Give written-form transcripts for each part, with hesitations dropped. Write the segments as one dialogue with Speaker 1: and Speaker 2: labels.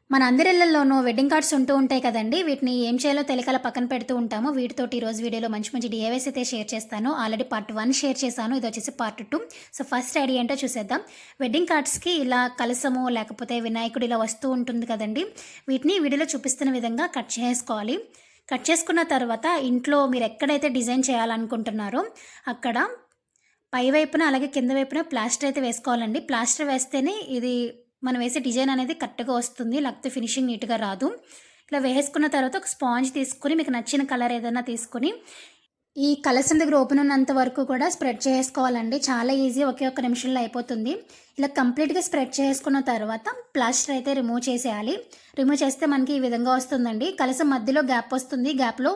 Speaker 1: మన అందరి ఇళ్లలోనూ wedding cards ఉంటూ ఉంటాయి కదండీ! వీటిని ఏం చేయాలో తెలియక అలా పక్కన పెడుతూ ఉంటాము. వీటితోటి ఈరోజు వీడియోలో మంచి మంచి డీఐవైస్ అయితే షేర్ చేస్తాను. ఆల్రెడీ పార్ట్ 1 షేర్ చేశాను. ఇదొచ్చేసి పార్ట్ 2. సో, ఫస్ట్ ఐడియా ఏంటో చూసేద్దాం. వెడ్డింగ్ కార్డ్స్‌కి ఇలా కలసము లేకపోతే వినాయకుడు ఇలా వస్తూ ఉంటుంది కదండీ! వీటిని వీడియోలో చూపిస్తున్న విధంగా కట్ చేసుకోవాలి. కట్ చేసుకున్న తర్వాత ఇంట్లో మీరు ఎక్కడైతే డిజైన్ చేయాలనుకుంటున్నారో అక్కడ పై వైపున అలాగే కింద వైపున ప్లాస్టర్ అయితే వేసుకోవాలండి. ప్లాస్టర్ వేస్తేనే ఇది మనం వేసే డిజైన్ అనేది కరెక్ట్‌గా వస్తుంది. లేకపోతే ఫినిషింగ్ నీట్‌గా రాదు. ఇలా వేసుకున్న తర్వాత ఒక స్పాంజ్ తీసుకొని మీకు నచ్చిన కలర్ ఏదైనా తీసుకొని ఈ కలసం దగ్గర ఓపెన్ ఉన్నంత వరకు కూడా స్ప్రెడ్ చేసుకోవాలండి. చాలా ఈజీ, ఒకే ఒక్క నిమిషంలో అయిపోతుంది. ఇలా కంప్లీట్‌గా స్ప్రెడ్ చేసుకున్న తర్వాత ప్లాస్టర్ అయితే రిమూవ్ చేసేయాలి. రిమూవ్ చేస్తే మనకి ఈ విధంగా వస్తుందండి. కలసం మధ్యలో గ్యాప్ వస్తుంది. గ్యాప్‌లో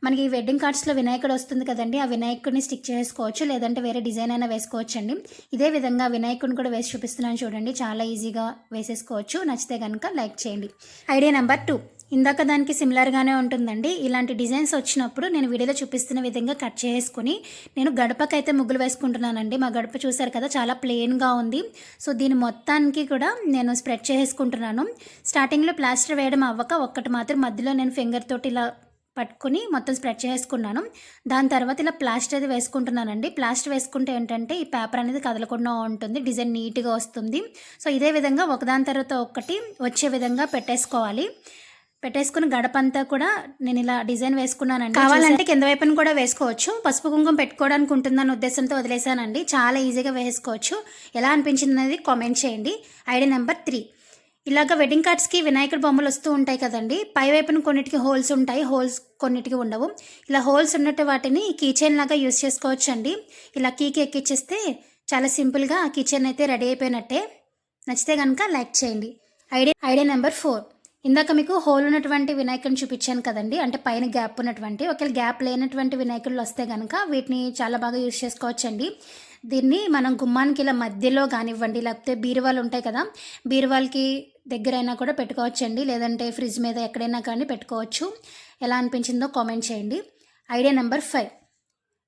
Speaker 1: మనకి వెడ్డింగ్ కార్డ్స్‌లో వినాయకుడు వస్తుంది కదండీ! ఆ వినాయకుడిని స్టిక్ చేసుకోవచ్చు. లేదంటే వేరే డిజైన్ అయినా వేసుకోవచ్చండి. ఇదే విధంగా వినాయకుడిని కూడా వేసి చూపిస్తున్నాను చూడండి. చాలా ఈజీగా వేసేసుకోవచ్చు. నచ్చితే కనుక లైక్ చేయండి. Idea number 2. ఇందాక దానికి సిమిలర్గానే ఉంటుందండి. ఇలాంటి డిజైన్స్ వచ్చినప్పుడు నేను వీడియోలో చూపిస్తున్న విధంగా కట్ చేసుకొని నేను గడపకైతే ముగ్గులు వేసుకుంటున్నానండి. మా గడప చూసారు కదా, చాలా ప్లెయిన్గా ఉంది. సో, దీని మొత్తానికి కూడా నేను స్ప్రెడ్ చేసుకుంటున్నాను. స్టార్టింగ్లో ప్లాస్టర్ వేయడం అవ్వక ఒక్కటి మాత్రం మధ్యలో నేను ఫింగర్ తోటి ఇలా పట్టుకుని మొత్తం స్ప్రెడ్ చేసుకున్నాను. దాని తర్వాత ఇలా ప్లాస్టర్ అయితే వేసుకుంటున్నానండి. ప్లాస్టర్ వేసుకుంటే ఏంటంటే ఈ పేపర్ అనేది కదలకుండా ఉంటుంది. డిజైన్ నీట్‌గా వస్తుంది. సో, ఇదే విధంగా ఒకదాని తర్వాత ఒకటి వచ్చే విధంగా పెట్టేసుకుని గడపంతా కూడా నేను ఇలా డిజైన్ వేసుకున్నానండి. కావాలంటే కింద వైపున కూడా వేసుకోవచ్చు. పసుపు కుంకుమ పెట్టుకోవడానికి ఉంటుందన్న ఉద్దేశంతో వదిలేసానండి. చాలా ఈజీగా వేసుకోవచ్చు. ఎలా అనిపించింది అనేది కామెంట్ చేయండి. Idea number 3. ఇలాగ వెడ్డింగ్ కార్డ్స్కి వినాయకుడి బొమ్మలు వస్తూ ఉంటాయి కదండి. పై వైపున కొన్నిటికి హోల్స్ ఉంటాయి, హోల్స్ కొన్నిటికి ఉండవు. ఇలా హోల్స్ ఉన్నట్టు వాటిని కీ చైన్ లాగా యూస్ చేసుకోవచ్చు అండి. ఇలా కీకి ఎక్కిచ్చేస్తే చాలా సింపుల్గా ఆ కీ చైన్ అయితే రెడీ అయిపోయినట్టే. నచ్చితే కనుక లైక్ చేయండి. Idea number 4. ఇందాక మీకు హోల్ ఉన్నటువంటి వినాయకుడిని చూపించాను కదండి. అంటే పైన గ్యాప్ ఉన్నటువంటి, ఒకవేళ గ్యాప్ లేనటువంటి వినాయకుళ్ళు వస్తే కనుక వీటిని చాలా బాగా యూజ్ చేసుకోవచ్చండి. దీన్ని మనం గుమ్మానికి ఇలా మధ్యలో కానివ్వండి, లేకపోతే బీరువాలు ఉంటాయి కదా, బీరువాలకి దగ్గరైనా కూడా పెట్టుకోవచ్చండి. లేదంటే ఫ్రిడ్జ్ మీద ఎక్కడైనా కానీ పెట్టుకోవచ్చు. ఎలా అనిపించిందో కామెంట్ చేయండి. Idea number 5.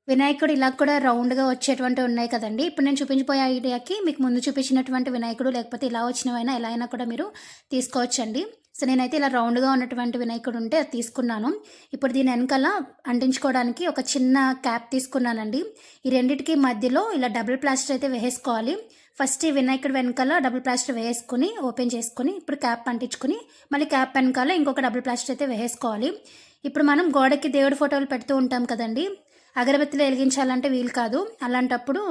Speaker 1: వినాయకుడు ఇలా కూడా రౌండ్గా వచ్చేటువంటివి ఉన్నాయి కదండి. ఇప్పుడు నేను చూపించిపోయే ఐడియాకి మీకు ముందు చూపించినటువంటి వినాయకుడు లేకపోతే ఇలా వచ్చినవైనా ఎలా అయినా కూడా మీరు తీసుకోవచ్చండి. సో, నేనైతే ఇలా రౌండ్గా ఉన్నటువంటి వినాయకుడు ఉంటే అది తీసుకున్నాను. ఇప్పుడు దీని వెనకాల అంటించుకోవడానికి ఒక చిన్న క్యాప్ తీసుకున్నానండి. ఈ రెండింటికి మధ్యలో ఇలా డబుల్ ప్లాస్టర్ అయితే వేసుకోవాలి. ఫస్ట్ ఈ వినాయకుడు వెనకాల డబుల్ ప్లాస్టర్ వేసుకుని ఓపెన్ చేసుకుని ఇప్పుడు క్యాప్ అంటించుకుని మళ్ళీ క్యాప్ వెనకాల ఇంకొక డబుల్ ప్లాస్టర్ అయితే వేసుకోవాలి. ఇప్పుడు మనం గోడకి దేవుడి ఫోటోలు పెడుతూ ఉంటాం కదండి. అగరబత్తిలో వెలిగించాలంటే వీలు కాదు. అలాంటప్పుడు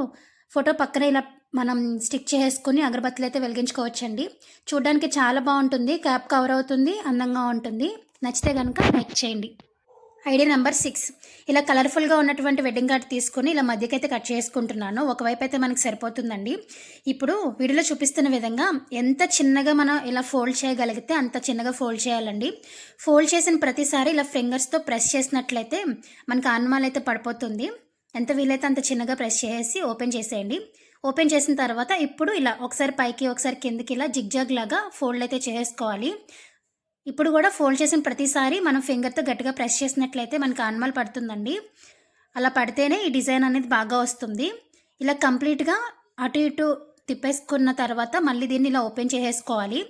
Speaker 1: ఫోటో పక్కన ఇలా మనం స్టిక్ చేసుకుని అగరబత్తులు అయితే వెలిగించుకోవచ్చండి. చూడడానికి చాలా బాగుంటుంది. క్యాప్ కవర్ అవుతుంది, అందంగా ఉంటుంది. నచ్చితే కనుక లైక్ చేయండి. Idea number 6. ఇలా కలర్ఫుల్గా ఉన్నటువంటి వెడ్డింగ్ కార్డ్ తీసుకొని ఇలా మధ్యకైతే కట్ చేసుకుంటున్నాను. ఒకవైపు అయితే మనకు సరిపోతుందండి. ఇప్పుడు వీడియోలో చూపిస్తున్న విధంగా ఎంత చిన్నగా మనం ఇలా ఫోల్డ్ చేయగలిగితే అంత చిన్నగా ఫోల్డ్ చేయాలండి. ఫోల్డ్ చేసిన ప్రతిసారి ఇలా ఫింగర్స్తో ప్రెస్ చేసినట్లయితే మనకు ఆనమాలు అయితే పడిపోతుంది. ఎంత వీలైతే అంత చిన్నగా ప్రెస్ చేసి ఓపెన్ చేసేయండి. ఓపెన్ చేసిన తర్వాత ఇప్పుడు ఇలా ఒకసారి పైకి ఒకసారి కిందకి ఇలా జిగ్జాగ్ లాగా ఫోల్డ్ అయితే చేసుకోవాలి. ఇప్పుడు కూడా ఫోల్డ్ చేసిన ప్రతిసారి మనం ఫింగర్తో గట్టిగా ప్రెస్ చేసినట్లయితే మనకు ఆనమాలు పడుతుందండి. అలా పడితేనే ఈ డిజైన్ అనేది బాగా వస్తుంది. ఇలా కంప్లీట్గా అటు ఇటు తిప్పేసుకున్న తర్వాత మళ్ళీ దీన్ని ఇలా ఓపెన్ చేసేసుకోవాలి.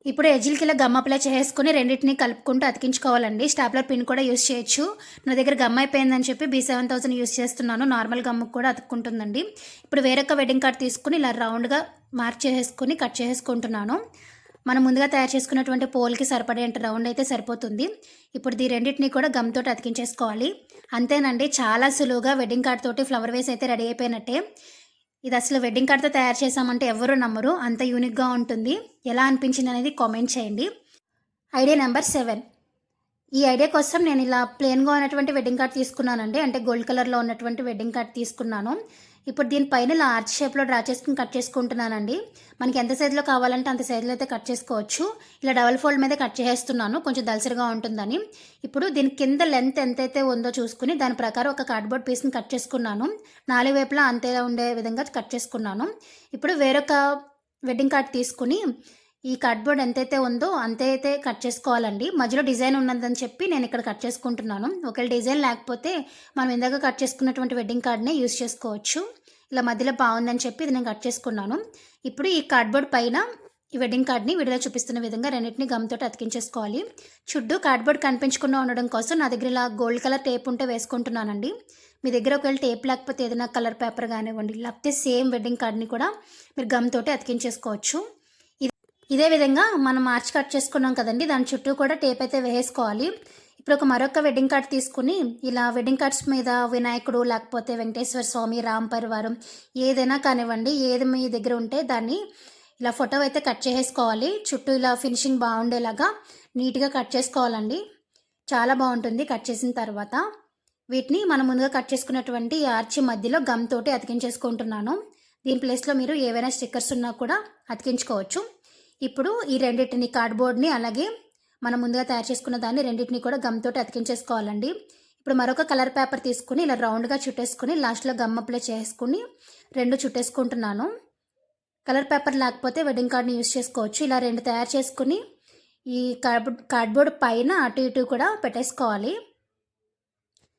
Speaker 1: ఇప్పుడు ఎడ్జిల్కి ఇలా గమ్ అప్లై చేసుకుని రెండింటిని కలుపుకుంటూ అతికించుకోవాలండి. స్టాప్లర్ పిన్ కూడా యూస్ చేయొచ్చు. నా దగ్గర గమ్ అయిపోయిందని చెప్పి B7000 యూస్ చేస్తున్నాను. నార్మల్ గమ్ముకు కూడా అతుక్కుంటుందండి. ఇప్పుడు వేరొక వెడ్డింగ్ కార్డ్ తీసుకుని ఇలా రౌండ్గా మార్క్ చేసుకుని కట్ చేసుకుంటున్నాను. మనం ముందుగా తయారు చేసుకున్నటువంటి పోల్కి సరిపడేంత రౌండ్ అయితే సరిపోతుంది. ఇప్పుడు ఈ రెండింటిని కూడా గమ్ తోటి అతికించేసుకోవాలి. అంతేనండి, చాలా సులువుగా వెడ్డింగ్ కార్డ్ తోటి ఫ్లవర్ వేస్ అయితే రెడీ అయిపోయినట్టే. ఇది అసలు వెడ్డింగ్ కార్డ్తో తయారు చేసామంటే ఎవరు నమ్మరు, అంత యూనిక్గా ఉంటుంది. ఎలా అనిపించింది అనేది కామెంట్ చేయండి. Idea number 7. ఈ ఐడియా కోసం నేను ఇలా ప్లెయిన్గా ఉన్నటువంటి వెడ్డింగ్ కార్డ్ తీసుకున్నానండి. అంటే గోల్డ్ కలర్లో ఉన్నటువంటి వెడ్డింగ్ కార్డ్ తీసుకున్నాను. ఇప్పుడు దీనిపైన ఇలా ఆర్చ్ షేప్లో డ్రా చేసుకుని కట్ చేసుకుంటున్నానండి. మనకి ఎంత సైజులో కావాలంటే అంత సైజులో అయితే కట్ చేసుకోవచ్చు. ఇలా డబల్ ఫోల్డ్ మీద కట్ చేస్తున్నాను, కొంచెం దలసరిగా ఉంటుందని. ఇప్పుడు దీని కింద లెంత్ ఎంతైతే ఉందో చూసుకుని దాని ప్రకారం ఒక కార్డ్బోర్డ్ పీస్ని కట్ చేసుకున్నాను. 4 వైపులా అంతే ఉండే విధంగా కట్ చేసుకున్నాను. ఇప్పుడు వేరొక వెడ్డింగ్ కార్డ్ తీసుకుని ఈ కార్డ్బోర్డ్ ఎంతైతే ఉందో అంతే అయితే కట్ చేసుకోవాలండి. మధ్యలో డిజైన్ ఉన్నదని చెప్పి నేను ఇక్కడ కట్ చేసుకుంటున్నాను. ఒకవేళ డిజైన్ లేకపోతే మనం ఇందాక కట్ చేసుకున్నటువంటి వెడ్డింగ్ కార్డ్నే యూస్ చేసుకోవచ్చు. ఇలా మధ్యలో బాగుందని చెప్పి ఇది నేను కట్ చేసుకున్నాను. ఇప్పుడు ఈ కార్డ్బోర్డ్ పైన ఈ వెడ్డింగ్ కార్డ్ని వీడియోలో చూపిస్తున్న విధంగా రెండింటిని గమ్ తోటి అతికించేసుకోవాలి. చుట్టూ కార్డ్బోర్డ్ కనిపించకుండా ఉండడం కోసం నా దగ్గర ఇలా గోల్డ్ కలర్ టేప్ ఉంటే వేసుకుంటున్నానండి. మీ దగ్గర ఒకవేళ టేప్ లేకపోతే ఏదైనా కలర్ పేపర్ కానివ్వండి, లేకపోతే సేమ్ వెడ్డింగ్ కార్డ్ని కూడా మీరు గమ్ తోటి అతికించేసుకోవచ్చు. ఇదే విధంగా మనం మార్చి కట్ చేసుకున్నాం కదండి, దాని చుట్టూ కూడా టేప్ అయితే వేసుకోవాలి. ఇప్పుడు మరొక వెడ్డింగ్ కార్డ్ తీసుకుని ఇలా వెడ్డింగ్ కార్డ్స్ మీద వినాయకుడు లేకపోతే వెంకటేశ్వర స్వామి, రామ్ పరివారం ఏదైనా కానివ్వండి, ఏది మీ దగ్గర ఉంటే దాన్ని ఇలా ఫోటో అయితే కట్ చేసేసుకోవాలి. చుట్టూ ఇలా ఫినిషింగ్ బాగుండేలాగా నీట్గా కట్ చేసుకోవాలండి. చాలా బాగుంటుంది కట్ చేసిన తర్వాత. వీటిని మనం ముందుగా కట్ చేసుకున్నటువంటి ఆర్చి మధ్యలో గమ్ తోటి అతికించేసుకుంటున్నాను. దీని ప్లేస్లో మీరు ఏవైనా స్టిక్కర్స్ ఉన్నా కూడా అతికించుకోవచ్చు. ఇప్పుడు ఈ రెండింటిని కార్డ్బోర్డ్ని అలాగే మనం ముందుగా తయారు చేసుకున్న దాన్ని రెండింటిని కూడా గమ్ తోటి అతికించేసుకోవాలండి. ఇప్పుడు మరొక కలర్ పేపర్ తీసుకుని ఇలా రౌండ్గా చుట్టేసుకుని లాస్ట్లో గమ్ అప్లై చేసుకుని రెండు చుట్టేసుకుంటున్నాను. కలర్ పేపర్ లేకపోతే వెడ్డింగ్ కార్డ్ని యూజ్ చేసుకోవచ్చు. ఇలా రెండు తయారు చేసుకుని ఈ కార్డ్బోర్డ్ పైన అటు ఇటు కూడా పెట్టేసుకోవాలి.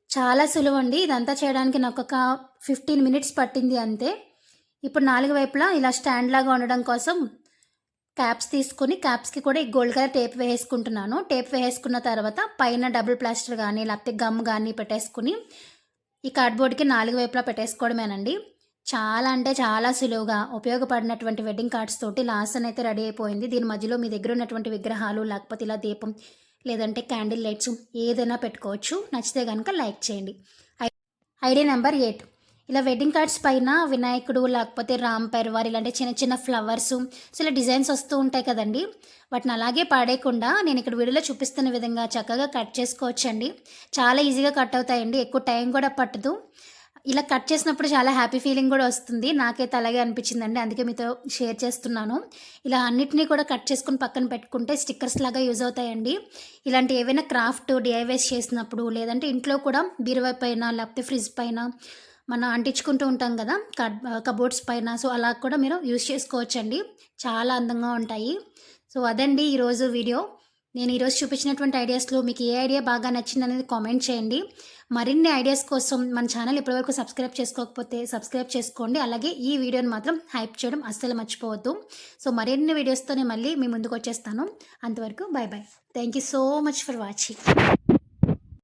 Speaker 1: చాలా సులువు అండి. ఇదంతా చేయడానికి నాకు ఒక 15 మినిట్స్ పట్టింది అంతే. ఇప్పుడు 4 వైపులా ఇలా స్టాండ్ లాగా ఉండడం కోసం క్యాప్స్ తీసుకుని క్యాప్స్కి కూడా ఈ గోల్డ్ కలర్ టేప్ వేసుకుంటున్నాను. టేప్ వేసుకున్న తర్వాత పైన డబుల్ ప్లాస్టర్ కానీ లేకపోతే గమ్ కానీ పెట్టేసుకుని ఈ కార్డ్బోర్డ్కి 4 వైపులా పెట్టేసుకోవడమేనండి. చాలా అంటే చాలా సులువుగా ఉపయోగపడినటువంటి వెడ్డింగ్ కార్డ్స్ తోటి లాసన్ అయితే రెడీ అయిపోయింది. దీని మధ్యలో మీ దగ్గర ఉన్నటువంటి విగ్రహాలు లేకపోతే ఇలా దీపం లేదంటే క్యాండిల్ లైట్స్ ఏదైనా పెట్టుకోవచ్చు. నచ్చితే కనుక లైక్ చేయండి. ఐడియా నెంబర్ 8, ఇలా వెడ్డింగ్ కార్డ్స్ పైన వినాయకుడు లేకపోతే రామ్ పరివార్ ఇలాంటి చిన్న చిన్న ఫ్లవర్స్ సో ఇలా డిజైన్స్ వస్తూ ఉంటాయి కదండి, వాటిని అలాగే పాడేయకుండా నేను ఇక్కడ వీడియోలో చూపిస్తున్న విధంగా చక్కగా కట్ చేసుకోవచ్చండి. చాలా ఈజీగా కట్ అవుతాయండి, ఎక్కువ టైం కూడా పట్టదు. ఇలా కట్ చేసినప్పుడు చాలా హ్యాపీ ఫీలింగ్ కూడా వస్తుంది. నాకైతే అలాగే అనిపించిందండి, అందుకే మీతో షేర్ చేస్తున్నాను. ఇలా అన్నిటినీ కూడా కట్ చేసుకుని పక్కన పెట్టుకుంటే స్టిక్కర్స్ లాగా యూజ్ అవుతాయండి. ఇలాంటి ఏవైనా క్రాఫ్ట్ డిఐవైస్ చేసినప్పుడు లేదంటే ఇంట్లో కూడా బీరువా పైన లేకపోతే ఫ్రిడ్జ్ పైన మనం అంటించుకుంటూ ఉంటాం కదా కబోర్డ్స్ పైన, సో అలా కూడా మీరు యూజ్ చేసుకోవచ్చండి. చాలా అందంగా ఉంటాయి. సో అదండి ఈరోజు వీడియో. నేను ఈరోజు చూపించినటువంటి ఐడియాస్లో మీకు ఏ ఐడియా బాగా నచ్చింది అనేది కామెంట్ చేయండి. మరిన్ని ఐడియాస్ కోసం మన ఛానల్ ఇప్పటివరకు సబ్స్క్రైబ్ చేసుకోకపోతే సబ్స్క్రైబ్ చేసుకోండి. అలాగే ఈ వీడియోని మాత్రం హైప్ చేయడం అస్సలు మర్చిపోవద్దు. సో మరిన్ని వీడియోస్తో నేను మళ్ళీ మీ ముందుకు వచ్చేస్తాను. అంతవరకు bye bye. Thank you so much for watching.